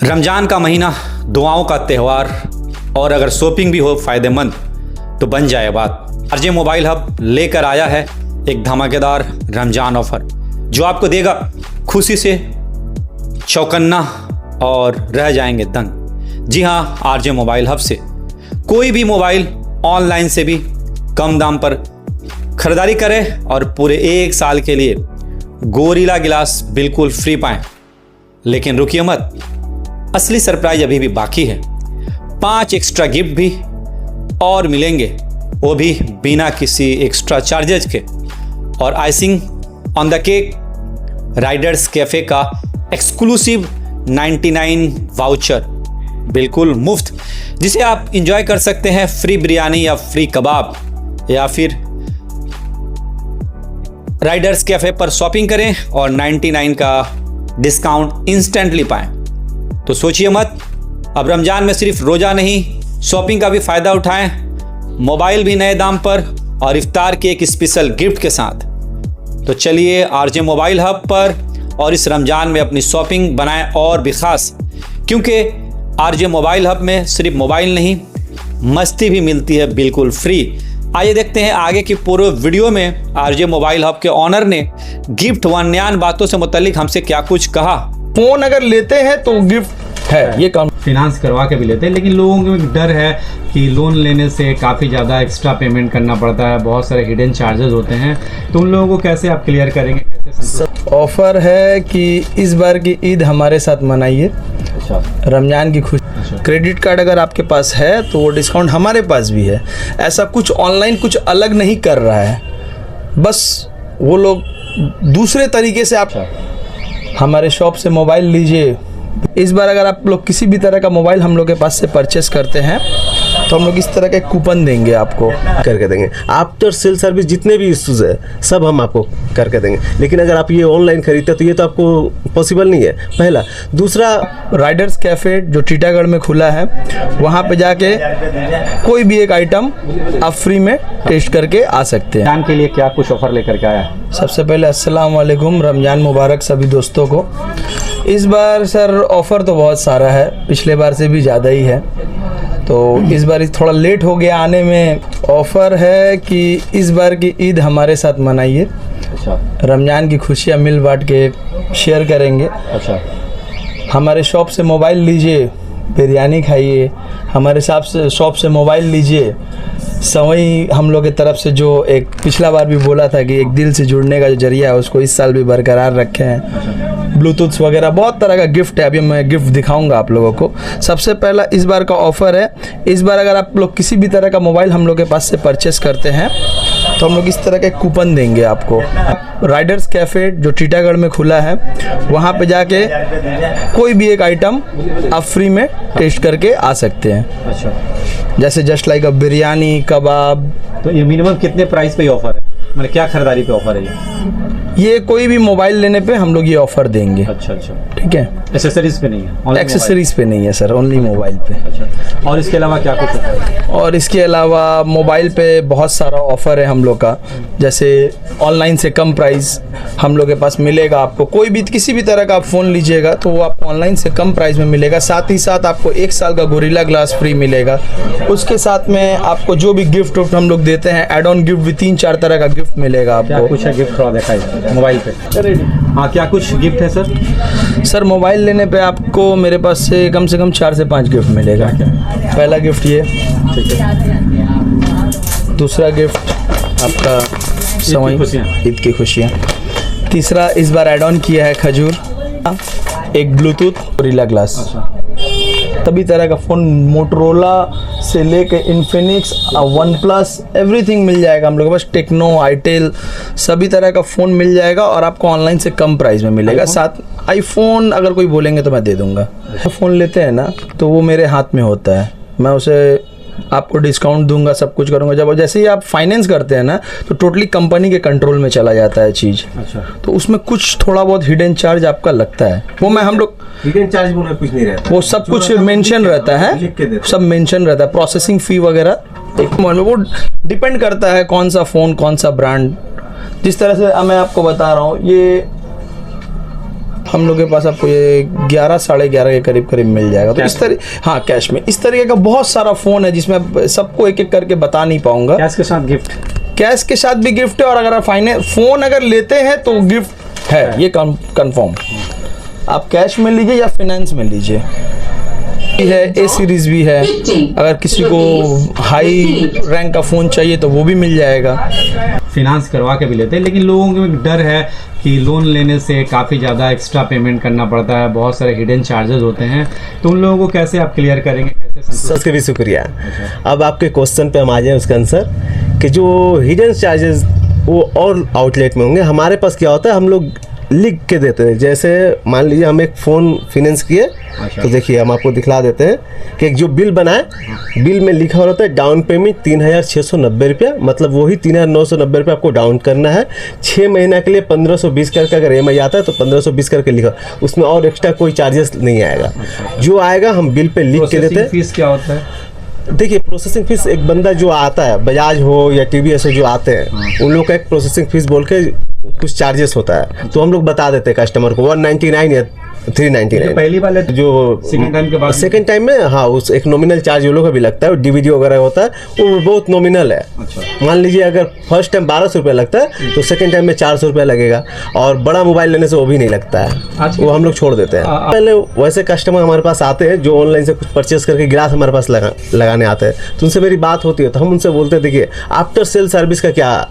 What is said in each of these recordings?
रमज़ान का महीना, दुआओं का त्यौहार और अगर शॉपिंग भी हो फ़ायदेमंद तो बन जाए बात। आरजे मोबाइल हब लेकर आया है एक धमाकेदार रमज़ान ऑफ़र जो आपको देगा खुशी से चौकन्ना और रह जाएंगे दंग। जी हाँ, आरजे मोबाइल हब से कोई भी मोबाइल ऑनलाइन से भी कम दाम पर ख़रीदारी करें और पूरे 1 साल के लिए गोरिल्ला ग्लास बिल्कुल फ्री पाएं। लेकिन रुकिए मत, असली सरप्राइज अभी भी बाकी है। 5 एक्स्ट्रा गिफ्ट भी और मिलेंगे, वो भी बिना किसी एक्स्ट्रा चार्जेज के। और icing on the cake, Riders cafe का एक्सक्लूसिव 99 वाउचर बिल्कुल मुफ्त, जिसे आप इंजॉय कर सकते हैं फ्री बिरयानी या फ्री कबाब, या फिर राइडर्स कैफ़े पर शॉपिंग करें और 99 का डिस्काउंट इंस्टेंटली पाएं। तो सोचिए मत, अब रमज़ान में सिर्फ रोज़ा नहीं, शॉपिंग का भी फ़ायदा उठाएं, मोबाइल भी नए दाम पर और इफ्तार के एक स्पेशल गिफ्ट के साथ। तो चलिए आरजे मोबाइल हब पर और इस रमज़ान में अपनी शॉपिंग बनाएं और भी ख़ास, क्योंकि आरजे मोबाइल हब में सिर्फ मोबाइल नहीं, मस्ती भी मिलती है बिल्कुल फ्री। आइए देखते हैं आगे की पूरे वीडियो में आरजे मोबाइल हब के ऑनर ने गिफ्ट व न्यान बातों से मुतालिक हमसे क्या कुछ कहा। फोन अगर लेते हैं तो गिफ्ट है, ये काम फिनांस करवा के भी लेते हैं, लेकिन लोगों को एक डर है कि लोन लेने से काफ़ी ज़्यादा एक्स्ट्रा पेमेंट करना पड़ता है, बहुत सारे हिडन चार्जेस होते हैं। तो उन लोगों को कैसे आप क्लियर करेंगे, कैसे? ऑफर है कि इस बार की ईद हमारे साथ मनाइए। अच्छा, रमजान की खुशी, क्रेडिट कार्ड अगर आपके पास है तो वो डिस्काउंट हमारे पास भी है। ऐसा कुछ ऑनलाइन कुछ अलग नहीं कर रहा है, बस वो लोग दूसरे तरीके से आप हमारे शॉप से मोबाइल लीजिए। इस बार अगर आप लोग किसी भी तरह का मोबाइल हम लोग के पास से परचेस करते हैं तो हम लोग इस तरह के कूपन देंगे आपको, करके देंगे। आफ्टर सेल सर्विस जितने भी इश्यूज है सब हम आपको करके देंगे। लेकिन अगर आप ये ऑनलाइन खरीदते तो ये तो आपको पॉसिबल नहीं है, पहला। दूसरा, राइडर्स कैफ़े जो टीटागढ़ में खुला है, वहाँ पे जाके कोई भी एक आइटम आप फ्री में टेस्ट करके आ सकते हैं। रमज़ान के लिए क्या कुछ ऑफर लेकर के आया? सबसे पहले अस्सलाम वालेकुम, रमज़ान मुबारक सभी दोस्तों को। इस बार सर ऑफ़र तो बहुत सारा है, पिछले बार से भी ज़्यादा ही है, तो इस बार थोड़ा लेट हो गया आने में। ऑफ़र है कि इस बार की ईद हमारे साथ मनाइए। अच्छा, रमज़ान की खुशियाँ मिल बांट के शेयर करेंगे। अच्छा, हमारे शॉप से मोबाइल लीजिए, बिरयानी खाइए। हमारे शॉप से मोबाइल लीजिए, सवई हम लोग की तरफ से जो एक पिछला बार भी बोला था कि एक दिल से जुड़ने का जो जरिया है उसको इस साल भी बरकरार रखे हैं। ब्लूटूथ वगैरह बहुत तरह का गिफ्ट है, अभी मैं गिफ्ट दिखाऊंगा आप लोगों को। सबसे पहला इस बार का ऑफ़र है, इस बार अगर आप लोग किसी भी तरह का मोबाइल हम लोग के पास से परचेस करते हैं तो हम लोग इस तरह के कूपन देंगे आपको। राइडर्स कैफ़े जो टीटागढ़ में खुला है, वहाँ पे जाके कोई भी एक आइटम आप फ्री में टेस्ट करके आ सकते हैं। अच्छा, जैसे जस्ट लाइक अ बिरयानी, कबाब। तो ये मिनिमम कितने प्राइस पे ऑफर है, मतलब क्या खरीदारी पे ऑफर है ये कोई भी मोबाइल लेने पे हम लोग ये ऑफर देंगे। अच्छा, अच्छा, ठीक है, एसेसरीज पे नहीं है, only एक्सेसरीज पे नहीं है सर, ओनली मोबाइल पे। अच्छा, और इसके अलावा क्या कुछ है? और इसके अलावा मोबाइल पे बहुत सारा ऑफ़र है हम लोग का, जैसे ऑनलाइन से कम प्राइस हम लोग के पास मिलेगा आपको। कोई भी किसी भी तरह का आप फ़ोन लीजिएगा तो वो आपको ऑनलाइन से कम प्राइस में मिलेगा। साथ ही साथ आपको 1 साल का गोरिल्ला ग्लास फ्री मिलेगा। उसके साथ में आपको जो भी गिफ्ट हम लोग देते हैं, एड ऑन गिफ्ट भी 3-4 तरह का गिफ्ट मिलेगा क्या आपको। कुछ है गिफ्ट? थोड़ा दिखाइए मोबाइल पे। हाँ, क्या कुछ गिफ्ट है सर? सर मोबाइल लेने पे आपको मेरे पास से कम 4 से 5 गिफ्ट मिलेगा। पहला गिफ्ट ये, ठीक है। दूसरा गिफ्ट आपका सवई, खुशियाँ। ईद की खुशियाँ। तीसरा इस बार ऐड ऑन किया है खजूर, एक ब्लूटूथ, गोरिल्ला ग्लास। तभी तरह का फ़ोन मोटरोला से लेके इन्फिनिक्स, वन प्लस, एवरीथिंग मिल जाएगा हम लोग के पास। टेक्नो, आईटेल, सभी तरह का फ़ोन मिल जाएगा और आपको ऑनलाइन से कम प्राइस में मिलेगा। साथ आईफोन अगर कोई बोलेंगे तो मैं दे दूंगा। फ़ोन लेते हैं ना तो वो मेरे हाथ में होता है, मैं उसे आपको डिस्काउंट दूंगा, सब कुछ करूंगा। जब जैसे ही आप फाइनेंस करते हैं ना तो टोटली कंपनी के कंट्रोल में चला जाता है चीज़। अच्छा, तो उसमें कुछ थोड़ा बहुत हिडन चार्ज आपका लगता है, वो मैं हम लोग हिडन चार्ज बोला कुछ नहीं रहता, वो सब कुछ मेंशन रहता है, सब मेंशन रहता है। प्रोसेसिंग फ़ी वगैरह एक वो डिपेंड करता है कौन सा फ़ोन, कौन सा ब्रांड। जिस तरह से मैं आपको बता रहा हूँ, ये हम लोग के पास आपको ये 11 साढ़े 11 के करीब करीब मिल जाएगा। तो इस तरह, हाँ कैश में इस तरीके का बहुत सारा फ़ोन है जिसमें अब सबको एक एक करके बता नहीं पाऊंगा। कैश के साथ गिफ्ट, कैश के साथ भी गिफ्ट है, और अगर आप फ़ोन अगर लेते हैं तो गिफ्ट है, ये कंफर्म। आप कैश में लीजिए या फाइनेंस में लीजिए, है ए सीरीज भी है। अगर किसी को हाई रैंक का फ़ोन चाहिए तो वो भी मिल जाएगा। फिनांस करवा के भी लेते हैं, लेकिन लोगों को एक डर है कि लोन लेने से काफ़ी ज़्यादा एक्स्ट्रा पेमेंट करना पड़ता है, बहुत सारे हिडन चार्जेस होते हैं, तो उन लोगों को कैसे आप क्लियर करेंगे, कैसे संतुष्ट? उसके भी शुक्रिया। अब आपके क्वेश्चन पे हम आ जाए उसका आंसर कि जो हिडन चार्जेस वो और आउटलेट में होंगे, हमारे पास क्या होता है, हम लोग लिख के देते हैं। जैसे मान लीजिए हम एक फ़ोन फाइनेंस किए, तो देखिए हम आपको दिखला देते हैं कि एक जो बिल बनाए, बिल में लिखा होता है डाउन पेमेंट 3690 रुपया, मतलब वही 3990 रुपया आपको डाउन करना है। 6 महीना के लिए 1520 करके अगर EMI आता है तो 1520 करके लिखा, उसमें और एक्स्ट्रा कोई चार्जेस नहीं आएगा। जो आएगा हम बिल पे लिख के देते हैं। फीस क्या होता है? देखिए प्रोसेसिंग फीस, एक बंदा जो आता है, बजाज हो या TVS हो जो आते हैं, उन लोग का एक प्रोसेसिंग फीस बोल के कुछ चार्जेस होता है, तो हम लोग बता देते हैं कस्टमर को 199 या 399। पहली वाले जो सेकंड टाइम के बाद, सेकंड टाइम में हाँ उस एक नॉमिनल चार्ज वो लोग का भी लगता है, और DVD वगैरह होता है वो बहुत नॉमिनल है। अच्छा। मान लीजिए अगर फर्स्ट टाइम 1200 रुपये लगता है तो सेकंड टाइम में 400 रुपये लगेगा, और बड़ा मोबाइल लेने से वो भी नहीं लगता है, वो हम लोग छोड़ देते हैं। पहले वैसे कस्टमर हमारे पास आते हैं जो ऑनलाइन से कुछ परचेस करके गिलास हमारे पास लगाने आते हैं, तो उनसे मेरी बात होती है, तो हम उनसे बोलते हैं देखिए आफ्टर सेल सर्विस का क्या,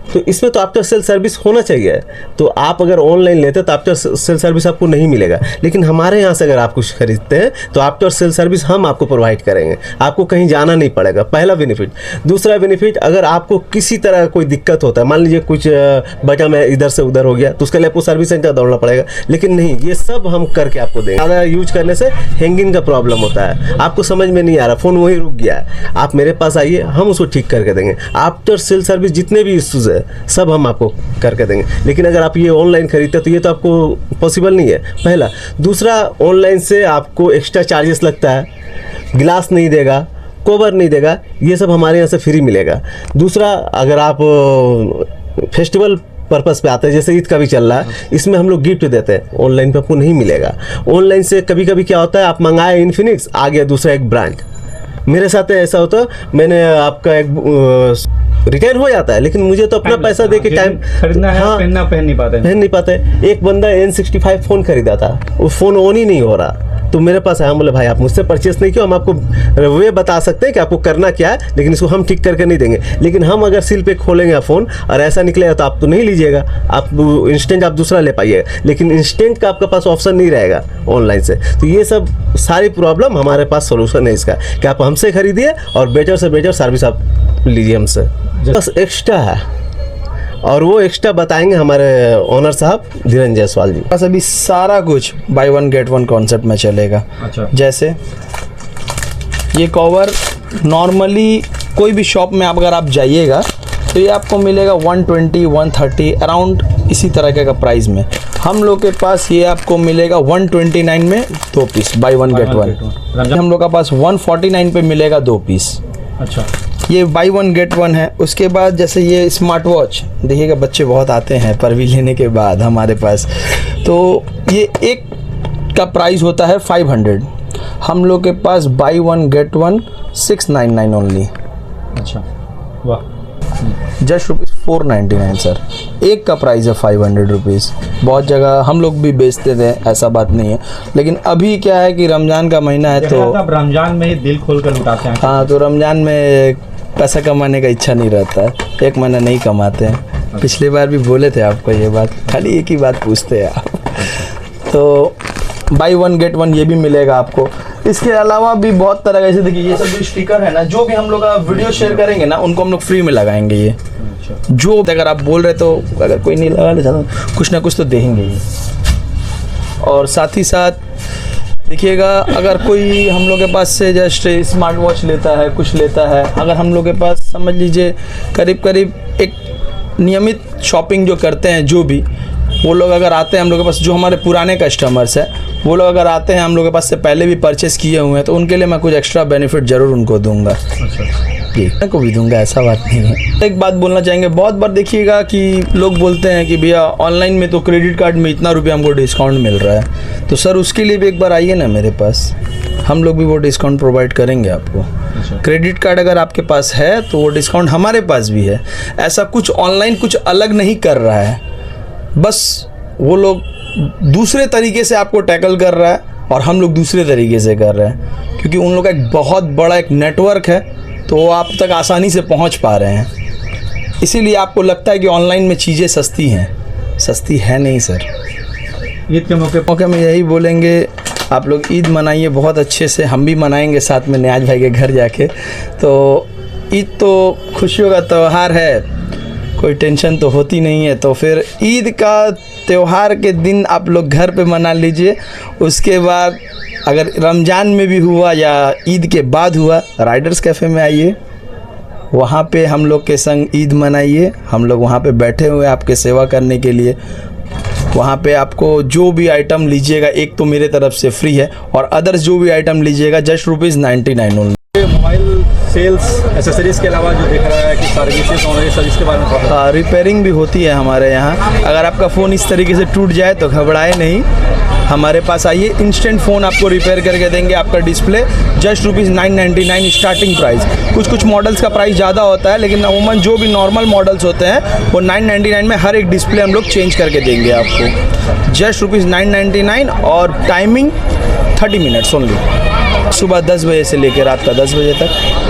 तो इसमें तो आफ्टर सेल सर्विस होना चाहिए। तो आप अगर ऑनलाइन लेते हैं तो आफ्टर सेल सर्विस आपको नहीं मिलेगा, लेकिन हमारे यहाँ से अगर आप कुछ खरीदते हैं तो आफ्टर सेल सर्विस हम आपको प्रोवाइड करेंगे, आपको कहीं जाना नहीं पड़ेगा, पहला बेनिफिट। दूसरा बेनिफिट, अगर आपको किसी तरह का कोई दिक्कत होता है, मान लीजिए कुछ बटन में इधर से उधर हो गया, तो उसके लिए आपको सर्विस सेंटर दौड़ना पड़ेगा, लेकिन नहीं, ये सब हम करके आपको देंगे। ज़्यादा यूज करने से हैंगिंग का प्रॉब्लम होता है, आपको समझ में नहीं आ रहा, फ़ोन वहीं रुक गया है, आप मेरे पास आइए, हम उसको ठीक करके देंगे। आफ्टर सेल सर्विस जितने भी इश्यूज़ है सब हम आपको करके देंगे। लेकिन अगर आप ये ऑनलाइन खरीदते तो ये तो आपको पॉसिबल नहीं है, पहला। दूसरा, ऑनलाइन से आपको एक्स्ट्रा चार्जेस लगता है, गिलास नहीं देगा, कवर नहीं देगा, ये सब हमारे यहाँ से फ्री मिलेगा। दूसरा, अगर आप फेस्टिवल पर्पस पे आते हैं, जैसे ईद का भी चल रहा है, इसमें हम लोग गिफ्ट देते हैं, ऑनलाइन पे आपको नहीं मिलेगा। ऑनलाइन से कभी कभी क्या होता है, आप मंगाए इन्फिनिक्स, आ गया दूसरा एक ब्रांड। मेरे साथ ऐसा होता है, मैंने आपका एक रिटर्न हो जाता है, लेकिन मुझे तो अपना पैसा दे के टाइम खरीदना है, हाँ, पहन नहीं पाते। एक बंदा N65 फ़ोन खरीदा था, वो फ़ोन ऑन ही नहीं हो रहा, तो मेरे पास है, हम बोले भाई आप मुझसे परचेस नहीं किया, हम आपको वे बता सकते हैं कि आपको करना क्या है, लेकिन इसको हम ठीक करके नहीं देंगे। लेकिन हम अगर सील पे खोलेंगे फ़ोन और ऐसा निकलेगा तो आप तो नहीं लीजिएगा, आप इंस्टेंट आप दूसरा ले पाइएगा, लेकिन इंस्टेंट का आपके पास ऑप्शन नहीं रहेगा ऑनलाइन से। तो ये सब सारी प्रॉब्लम हमारे पास सोल्यूशन है इसका, कि आप हमसे खरीदिए और बेटर से बेटर सर्विस आप लीजिए हमसे। बस एक्स्ट्रा है, और वो एक्स्ट्रा बताएंगे हमारे ओनर साहब धीरेन्द्र जायसवाल जी। बस अभी सारा कुछ bye one get one concept में चलेगा। अच्छा। जैसे ये कवर नॉर्मली कोई भी शॉप में अगर आप जाइएगा तो ये आपको मिलेगा 120 130 अराउंड इसी तरह का प्राइस में। हम लोग के पास ये आपको मिलेगा 129 में 2 piece, buy one get one. हम लोग का पास 149 पे मिलेगा 2 पीस। अच्छा, ये बाई वन गेट वन है। उसके बाद जैसे ये स्मार्ट वॉच, देखिएगा बच्चे बहुत आते हैं परवी लेने के बाद हमारे पास, तो ये एक का प्राइस होता है 500, हम लोग के पास buy one get one 699 only. अच्छा, वाह, जस्ट ₹499 सर। एक का प्राइस है 500 रुपीज़। बहुत जगह हम लोग भी बेचते थे, ऐसा बात नहीं है, लेकिन अभी क्या है कि रमज़ान का महीना है तो आप रमजान में ही दिल खोल कर लुटाते हैं। हाँ, तो रमज़ान में पैसा कमाने का इच्छा नहीं रहता है, एक महीना नहीं कमाते हैं। पिछली बार भी बोले थे आपको ये बात, खाली एक ही बात पूछते हैं आप। तो बाई वन गेट वन ये भी मिलेगा आपको। इसके अलावा भी बहुत तरह का, जैसे देखिए ये सब जो स्टिकर है ना, जो भी हम लोग का वीडियो शेयर करेंगे ना उनको हम लोग फ्री में लगाएंगे। ये जो अगर आप बोल रहे तो अगर कोई नहीं लगा ले चाहता कुछ ना कुछ तो देंगे ये। और साथ ही साथ देखिएगा, अगर कोई हम लोग के पास से जस्ट स्मार्ट वॉच लेता है, कुछ लेता है, अगर हम लोग के पास समझ लीजिए करीब करीब एक नियमित शॉपिंग जो करते हैं, जो भी वो लोग अगर आते हैं हम लोग के पास, जो हमारे पुराने कस्टमर्स हैं, वो लोग अगर आते हैं हम लोग के पास से पहले भी परचेस किए हुए हैं, तो उनके लिए मैं कुछ एक्स्ट्रा बेनिफिट ज़रूर उनको दूंगा। आपकी, मैं को भी दूंगा, ऐसा बात नहीं है। एक बात बोलना चाहेंगे, बहुत बार देखिएगा कि लोग बोलते हैं कि भैया ऑनलाइन में तो क्रेडिट कार्ड में इतना रुपया हमको डिस्काउंट मिल रहा है, तो सर उसके लिए भी एक बार आइए ना मेरे पास, हम लोग भी वो डिस्काउंट प्रोवाइड करेंगे आपको। क्रेडिट कार्ड अगर आपके पास है तो वो डिस्काउंट हमारे पास भी है। ऐसा कुछ ऑनलाइन कुछ अलग नहीं कर रहा है, बस वो लोग दूसरे तरीके से आपको टैकल कर रहा है और हम लोग दूसरे तरीके से कर रहे हैं, क्योंकि उन लोग का एक बहुत बड़ा एक नेटवर्क है, तो वो आप तक आसानी से पहुंच पा रहे हैं। इसीलिए आपको लगता है कि ऑनलाइन में चीज़ें सस्ती हैं, सस्ती है नहीं सर। ईद के मौके में यही बोलेंगे, आप लोग ईद मनाइए बहुत अच्छे से, हम भी मनाएंगे साथ में नियाज भाई के घर जाके। तो ईद तो खुशियों का त्यौहार है, कोई टेंशन तो होती नहीं है, तो फिर ईद का त्यौहार के दिन आप लोग घर पे मना लीजिए। उसके बाद अगर रमज़ान में भी हुआ या ईद के बाद हुआ, राइडर्स कैफ़े में आइए, वहाँ पे हम लोग के संग ईद मनाइए। हम लोग वहाँ पे बैठे हुए आपके सेवा करने के लिए। वहाँ पे आपको जो भी आइटम लीजिएगा, एक तो मेरे तरफ से फ्री है और अदर्स जो भी आइटम लीजिएगा just ₹99 only. Mobile sales accessories के अलावा जो दिख रहा है कि सर्विसेज ऑनलाइन सर्विस के बारे में थोड़ा रिपेयरिंग भी होती है हमारे यहाँ। अगर आपका फ़ोन इस तरीके से टूट जाए तो घबराए नहीं, हमारे पास आइए, इंस्टेंट फ़ोन आपको रिपेयर करके देंगे। आपका डिस्प्ले जस्ट ₹999 स्टार्टिंग प्राइस। कुछ मॉडल्स का प्राइस ज़्यादा होता है, लेकिन अमूमन जो भी नॉर्मल मॉडल्स होते हैं वो 999 में हर एक डिस्प्ले हम लोग चेंज करके देंगे आपको। जस्ट ₹999 और टाइमिंग 30 मिनट्स ओनली, सुबह 10 बजे से लेकर रात का 10 बजे तक।